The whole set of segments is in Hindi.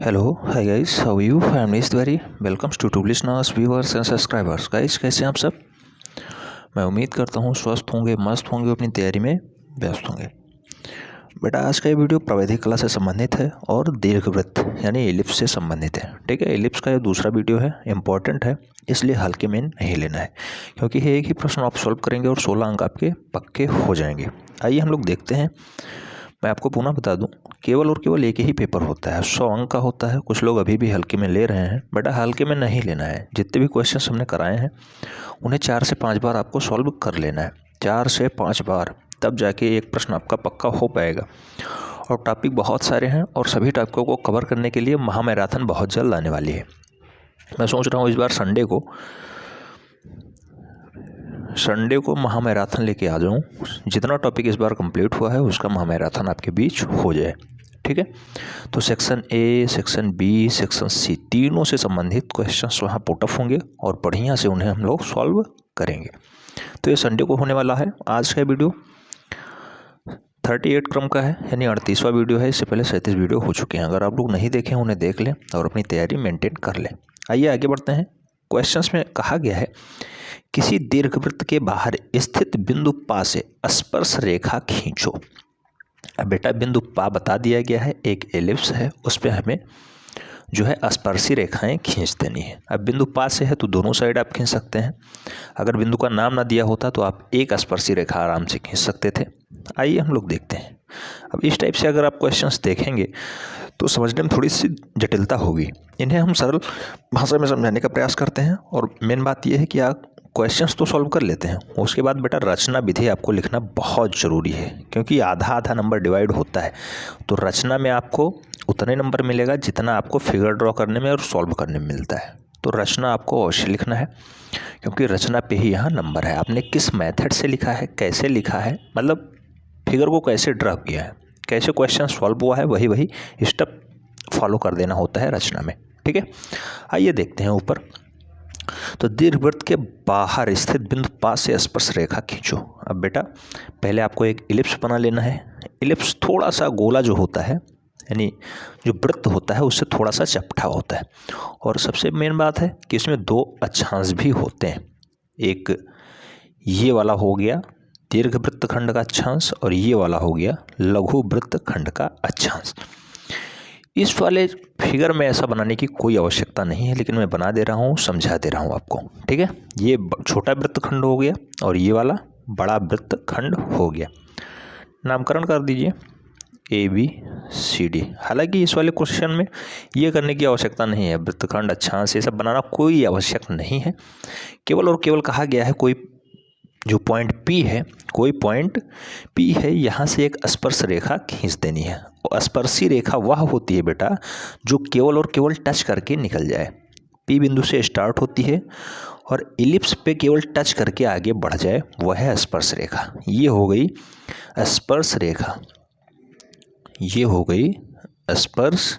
Hello, hi guys, how are you? I am Nish Tiwari. Welcomes to listeners, viewers and subscribers. Guys, कैसे हैं आप सब? मैं उम्मीद करता हूँ स्वस्थ होंगे, मस्त होंगे, अपनी तैयारी में व्यस्त होंगे। बेटा आज का ये वीडियो प्रावैधिक कला से संबंधित है और दीर्घवृत्त यानी एलिप्स से संबंधित है। ठीक है, एलिप्स का ये दूसरा वीडियो है, इम्पॉर्टेंट है, इसलिए हल्के में नहीं लेना है, क्योंकि ये एक ही प्रश्न आप सॉल्व करेंगे और 16 अंक आपके पक्के हो जाएंगे। आइए हम लोग देखते हैं। मैं आपको पुनः बता दूं, केवल और केवल एक ही पेपर होता है, 100 अंक का होता है। कुछ लोग अभी भी हल्के में ले रहे हैं, बेटा हल्के में नहीं लेना है। जितने भी क्वेश्चंस हमने कराए हैं उन्हें 4 से 5 बार आपको सॉल्व कर लेना है, 4 से 5 बार, तब जाके एक प्रश्न आपका पक्का हो पाएगा। और टॉपिक बहुत सारे हैं और सभी टॉपिकों को कवर करने के लिए महामैराथन बहुत जल्द आने वाली है। मैं सोच रहा हूँ इस बार संडे को महामैराथन लेके आ जाऊँ। जितना टॉपिक इस बार कंप्लीट हुआ है उसका महामैराथन आपके बीच हो जाए। ठीक है, तो section A, section B, section C तीनों से संबंधित क्वेश्चंस वहाँ पुटअप होंगे और बढ़िया से उन्हें हम लोग सॉल्व करेंगे। तो ये संडे को होने वाला है। आज का वीडियो 38 क्रम का है, यानी 38वां वीडियो है। इससे पहले 37 वीडियो हो चुके हैं। अगर आप लोग नहीं देखें उन्हें देख लें और अपनी तैयारी मेंटेन कर लें। आइए आगे बढ़ते हैं। क्वेश्चंस में कहा गया है, किसी दीर्घवृत्त के बाहर स्थित बिंदु पा से स्पर्श रेखा खींचो। अब बेटा बिंदु पा बता दिया गया है, एक एलिप्स है, उस पर हमें जो है स्पर्शी रेखाएं खींच देनी है। अब बिंदु पा से है तो दोनों साइड आप खींच सकते हैं। अगर बिंदु का नाम ना दिया होता तो आप एक स्पर्शी रेखा आराम से खींच सकते थे। आइए हम लोग देखते हैं। अब इस टाइप से अगर आप क्वेश्चंस देखेंगे तो समझने में थोड़ी सी जटिलता होगी। इन्हें हम सरल भाषा में समझाने का प्रयास करते हैं और मेन बात यह है कि आप क्वेश्चंस तो सॉल्व कर लेते हैं, उसके बाद बेटा रचना विधि आपको लिखना बहुत ज़रूरी है, क्योंकि आधा आधा नंबर डिवाइड होता है। तो रचना में आपको उतने नंबर मिलेगा जितना आपको फिगर ड्रॉ करने में और सॉल्व करने में मिलता है। तो रचना आपको अवश्य लिखना है, क्योंकि रचना पे ही यहाँ नंबर है। आपने किस मेथड से लिखा है, कैसे लिखा है, मतलब फिगर को कैसे ड्रॉ किया है, कैसे क्वेश्चन सॉल्व हुआ है, वही स्टेप फॉलो कर देना होता है रचना में। ठीक है, आइए देखते हैं ऊपर। तो दीर्घवृत्त के बाहर स्थित बिंदु पा से स्पर्श रेखा खींचो। अब बेटा पहले आपको एक इलिप्स बना लेना है। इलिप्स थोड़ा सा गोला जो होता है, यानी जो वृत्त होता है उससे थोड़ा सा चपटा होता है। और सबसे मेन बात है कि इसमें दो अक्षांश भी होते हैं। एक ये वाला हो गया दीर्घ वृत्तखंड का अक्षांश और ये वाला हो गया लघु वृत्तखंड का अक्षांश। इस वाले फिगर में ऐसा बनाने की कोई आवश्यकता नहीं है, लेकिन मैं बना दे रहा हूँ, समझा दे रहा हूँ आपको। ठीक है, ये छोटा वृत्तखंड हो गया और ये वाला बड़ा वृत्तखंड हो गया। नामकरण कर दीजिए ABCD। हालांकि इस वाले क्वेश्चन में ये करने की आवश्यकता नहीं है, वृत्तखंड अक्षांश ये सब बनाना कोई आवश्यक नहीं है। केवल और केवल कहा गया है कोई जो पॉइंट P है, कोई पॉइंट P है, यहाँ से एक स्पर्श रेखा खींच देनी है। और स्पर्शी रेखा वह होती है बेटा जो केवल और केवल टच करके निकल जाए। P बिंदु से स्टार्ट होती है और इलिप्स पे केवल टच करके आगे बढ़ जाए, वह है स्पर्श रेखा। ये हो गई स्पर्श रेखा, ये हो गई स्पर्श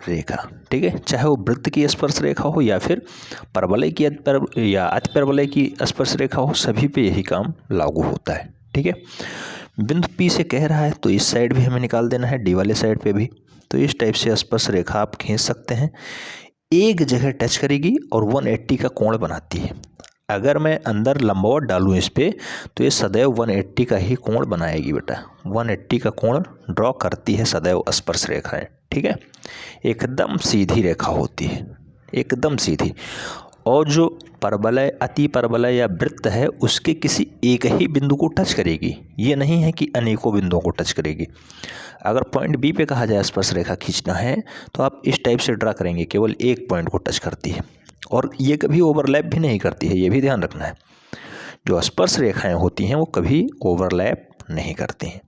रेखा। ठीक है, चाहे वो वृत्त की स्पर्श रेखा हो या फिर परवलय की या अतिपरवलय की स्पर्श रेखा हो, सभी पे यही काम लागू होता है। ठीक है, बिंदु P से कह रहा है तो इस साइड भी हमें निकाल देना है, D वाले साइड पे भी। तो इस टाइप से स्पर्श रेखा आप खींच सकते हैं। एक जगह टच करेगी और 180 का कोण बनाती है। अगर मैं अंदर लंबवत डालूं इस पे तो ये सदैव 180 का ही कोण बनाएगी बेटा। 180 का कोण ड्रॉ करती है सदैव स्पर्श रेखाएं। ठीक है, एकदम सीधी रेखा होती है, एकदम सीधी। और जो परवलय, अति परवलय या वृत्त है उसके किसी एक ही बिंदु को टच करेगी, ये नहीं है कि अनेकों बिंदुओं को टच करेगी। अगर पॉइंट B पे कहा जाए स्पर्श रेखा खींचना है तो आप इस टाइप से ड्रा करेंगे, केवल एक पॉइंट को टच करती है और ये कभी ओवरलैप भी नहीं करती है, ये भी ध्यान रखना है। जो स्पर्श रेखाएं होती हैं वो कभी ओवरलैप नहीं करती हैं।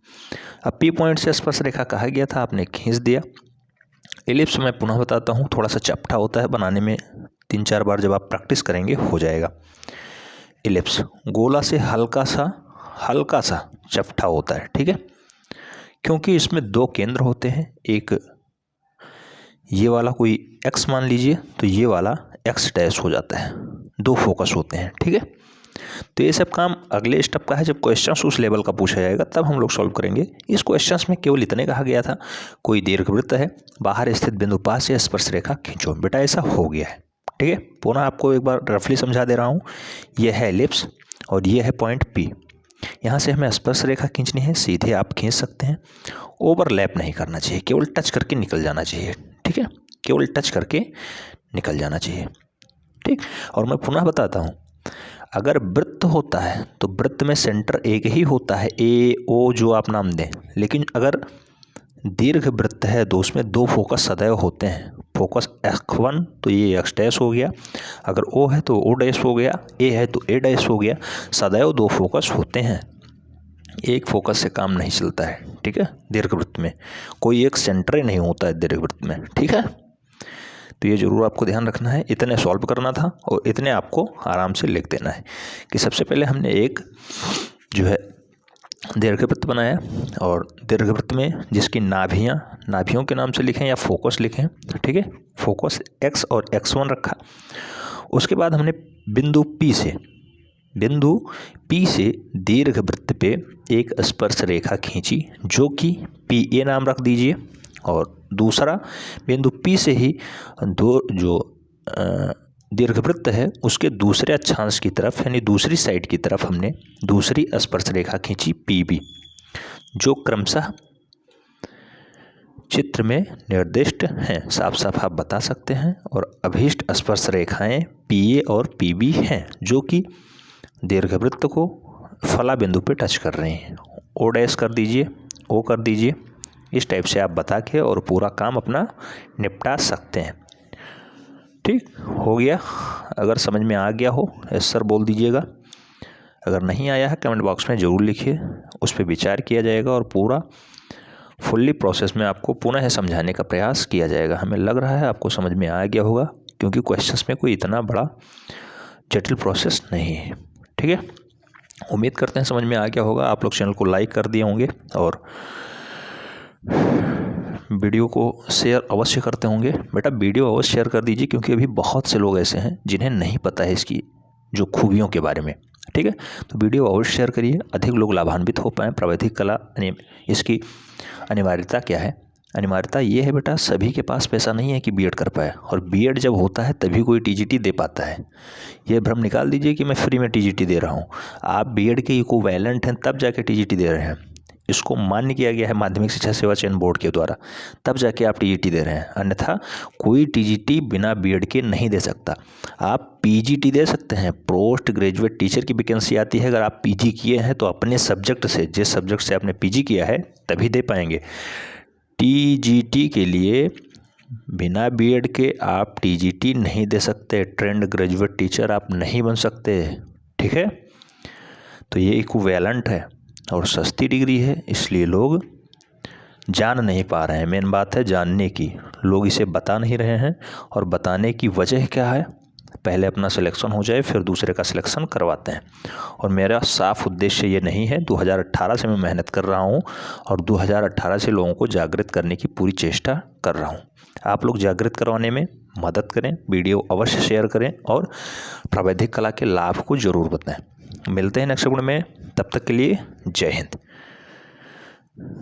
अब P पॉइंट से स्पर्श रेखा कहा गया था, आपने खींच दिया। एलिप्स मैं पुनः बताता हूँ, थोड़ा सा चपटा होता है बनाने में, 3-4 बार जब आप प्रैक्टिस करेंगे हो जाएगा। एलिप्स गोला से हल्का सा चपटा होता है। ठीक है, क्योंकि इसमें दो केंद्र होते हैं, एक ये वाला कोई X मान लीजिए तो ये वाला X डैश हो जाता है, दो फोकस होते हैं। ठीक है, तो ये सब काम अगले स्टेप का है, जब क्वेश्चन उस लेवल का पूछा जाएगा तब हम लोग सॉल्व करेंगे। इस क्वेश्चन में केवल इतने कहा गया था, कोई दीर्घवृत्त है, बाहर स्थित बिंदु पास से स्पर्श रेखा खींचो। बेटा ऐसा हो गया है, ठीक है। पुनः आपको एक बार रफली समझा दे रहा हूँ। यह है एलिप्स और ये है पॉइंट P। यहाँ से हमें स्पर्श रेखा खींचनी है, सीधे आप खींच सकते हैं, ओवरलैप नहीं करना चाहिए, केवल टच करके निकल जाना चाहिए, ठीक है, केवल टच करके निकल जाना चाहिए, ठीक। और मैं पुनः बताता हूँ, अगर वृत्त होता है तो वृत्त में सेंटर एक ही होता है, ए ओ जो आप नाम दें, लेकिन अगर दीर्घ वृत्त है तो उसमें दो फोकस सदैव होते हैं। फोकस X1 तो ये X डैश हो गया, अगर O है तो O डैश हो गया, A है तो A डैश हो गया। सदैव दो फोकस होते हैं, एक फोकस से काम नहीं चलता है, ठीक है। दीर्घवृत्त में कोई एक सेंटर ही नहीं होता है दीर्घवृत्त में, ठीक है। तो ये जरूर आपको ध्यान रखना है। इतने सॉल्व करना था और इतने आपको आराम से लिख देना है कि सबसे पहले हमने एक जो है दीर्घवृत्त बनाया, और दीर्घवृत्त में जिसकी नाभियों के नाम से लिखें या फोकस लिखें, ठीक है। फोकस X और X1 रखा। उसके बाद हमने बिंदु P से दीर्घवृत्त पे एक स्पर्श रेखा खींची जो कि PA नाम रख दीजिए, और दूसरा बिंदु P से ही दो जो दीर्घवृत्त है उसके दूसरे अक्षांश की तरफ यानी दूसरी साइड की तरफ हमने दूसरी स्पर्श रेखा खींची PB, जो क्रमशः चित्र में निर्दिष्ट हैं, साफ साफ आप बता सकते हैं। और अभीष्ट स्पर्श रेखाएं PA और PB हैं जो कि दीर्घवृत्त को फला बिंदु पे टच कर रहे हैं। O डैश कर दीजिए, O कर दीजिए, इस टाइप से आप बता के और पूरा काम अपना निपटा सकते हैं, ठीक हो गया। अगर समझ में आ गया हो यस सर बोल दीजिएगा, अगर नहीं आया है कमेंट बॉक्स में ज़रूर लिखिए, उस पर विचार किया जाएगा और पूरा फुल्ली प्रोसेस में आपको पुनः समझाने का प्रयास किया जाएगा। हमें लग रहा है आपको समझ में आ गया होगा, क्योंकि क्वेश्चंस में कोई इतना बड़ा जटिल प्रोसेस नहीं है, ठीक है। उम्मीद करते हैं समझ में आ गया होगा। आप लोग चैनल को लाइक कर दिए होंगे और वीडियो को शेयर अवश्य करते होंगे। बेटा वीडियो अवश्य शेयर कर दीजिए, क्योंकि अभी बहुत से लोग ऐसे हैं जिन्हें नहीं पता है इसकी जो खूबियों के बारे में, ठीक है। तो वीडियो अवश्य शेयर करिए, अधिक लोग लाभान्वित हो पाएँ। प्रावैधिक कला इसकी अनिवार्यता क्या है? अनिवार्यता ये है बेटा, सभी के पास पैसा नहीं है कि बीएड कर पाए, और बीएड जब होता है तभी कोई टीजीटी दे पाता है। ये भ्रम निकाल दीजिए कि मैं फ्री में टीजीटी दे रहा हूँ। आप बीएड के इक्विवेलेंट हैं तब जाके टीजीटी दे रहे हैं, इसको मान्य किया गया है माध्यमिक शिक्षा सेवा चयन बोर्ड के द्वारा, तब जाके आप टीजीटी दे रहे हैं। अन्यथा कोई टीजीटी बिना बीएड के नहीं दे सकता। आप पीजीटी दे सकते हैं, पोस्ट ग्रेजुएट टीचर की वैकेंसी आती है। अगर आप पीजी किए हैं तो अपने सब्जेक्ट से, जिस सब्जेक्ट से आपने पीजी किया है तभी दे पाएंगे। टीजीटी के लिए बिना बीएड के आप टीजीटी नहीं दे सकते, ट्रेंड ग्रेजुएट टीचर आप नहीं बन सकते, ठीक है। तो ये इक्विवेलेंट है और सस्ती डिग्री है, इसलिए लोग जान नहीं पा रहे हैं। मेन बात है जानने की, लोग इसे बता नहीं रहे हैं। और बताने की वजह क्या है? पहले अपना सिलेक्शन हो जाए फिर दूसरे का सिलेक्शन करवाते हैं। और मेरा साफ उद्देश्य ये नहीं है। 2018 से मैं मेहनत कर रहा हूँ और 2018 से लोगों को जागृत करने की पूरी चेष्टा कर रहा हूँ। आप लोग जागृत करवाने में मदद करें, वीडियो अवश्य शेयर करें और प्रावैधिक कला के लाभ को ज़रूर बताएं। मिलते हैं नेक्स्ट वीडियो में, तब तक के लिए जय हिंद।